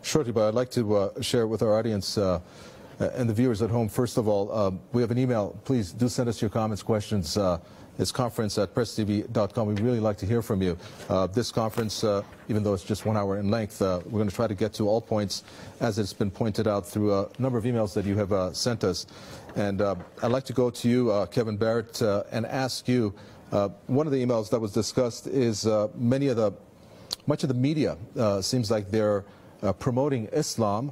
shortly, but I'd like to share with our audience and the viewers at home. First of all, we have an email. Please do send us your comments, questions. It's conference@presstv.com. We'd really like to hear from you. This conference, even though it's just 1 hour in length, we're going to try to get to all points as it's been pointed out through a number of emails that you have sent us. And I'd like to go to you, Kevin Barrett, and ask you, one of the emails that was discussed is much of the media seems like they're promoting Islam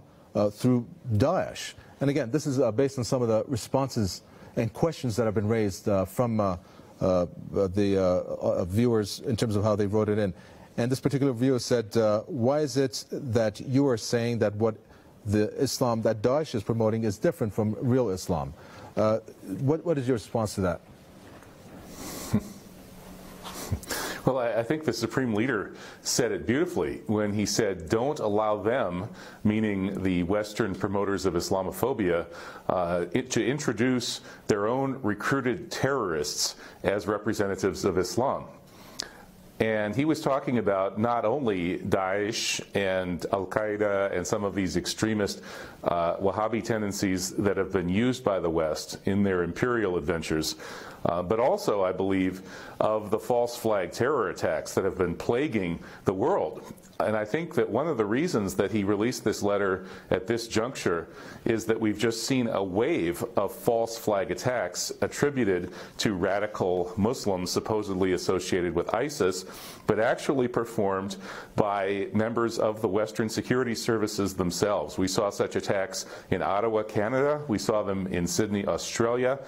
through DAESH. And again, this is based on some of the responses and questions that have been raised from the viewers in terms of how they wrote it in. And this particular viewer said, why is it that you are saying that what the Islam that DAESH is promoting is different from real Islam? What is your response to that? Well, I think the Supreme Leader said it beautifully when he said, don't allow them, meaning the Western promoters of Islamophobia, to introduce their own recruited terrorists as representatives of Islam. And he was talking about not only Daesh and Al-Qaeda and some of these extremist Wahhabi tendencies that have been used by the West in their imperial adventures, but also, I believe, of the false flag terror attacks that have been plaguing the world. And I think that one of the reasons that he released this letter at this juncture is that we've just seen a wave of false flag attacks attributed to radical Muslims supposedly associated with ISIS, but actually performed by members of the Western security services themselves. We saw such attacks in Ottawa, Canada. We saw them in Sydney, Australia,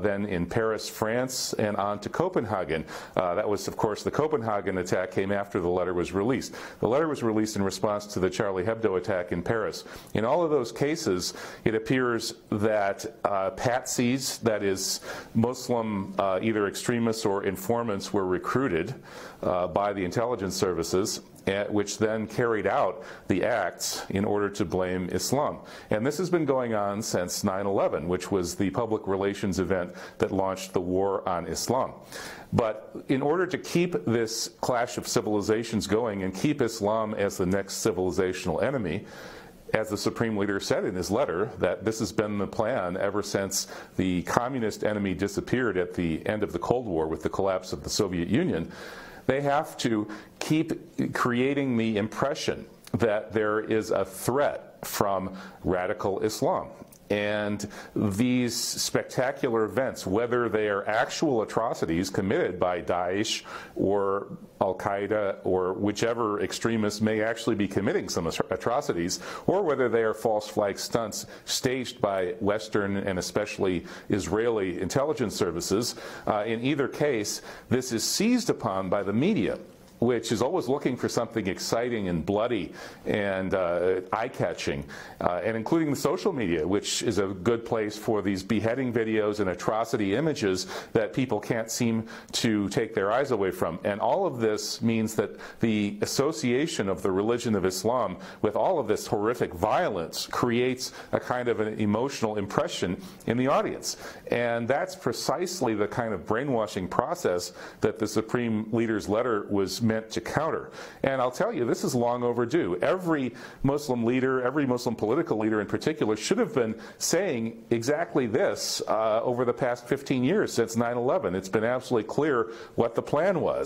then in Paris, France, and on to Copenhagen. That was, of course, the Copenhagen attack came after the letter was released. The letter was released in response to the Charlie Hebdo attack in Paris. In all of those cases, it appears that patsies, that is, Muslim either extremists or informants, were recruited by the intelligence services, which then carried out the acts in order to blame Islam. And this has been going on since 9/11, which was the public relations event that launched the war on Islam. But in order to keep this clash of civilizations going and keep Islam as the next civilizational enemy, as the Supreme Leader said in his letter, that this has been the plan ever since the communist enemy disappeared at the end of the Cold War with the collapse of the Soviet Union, they have to keep creating the impression that there is a threat from radical Islam. And these spectacular events, whether they are actual atrocities committed by Daesh or Al-Qaeda or whichever extremists may actually be committing some atrocities, or whether they are false flag stunts staged by Western and especially Israeli intelligence services, in either case, this is seized upon by the media, which is always looking for something exciting and bloody and eye-catching, and including the social media, which is a good place for these beheading videos and atrocity images that people can't seem to take their eyes away from. And all of this means that the association of the religion of Islam with all of this horrific violence creates a kind of an emotional impression in the audience. And that's precisely the kind of brainwashing process that the Supreme Leader's letter was meant to counter. And I'll tell you, this is long overdue. Every Muslim leader, every Muslim political leader in particular, should have been saying exactly this over the past 15 years since 9/11. It's been absolutely clear what the plan was.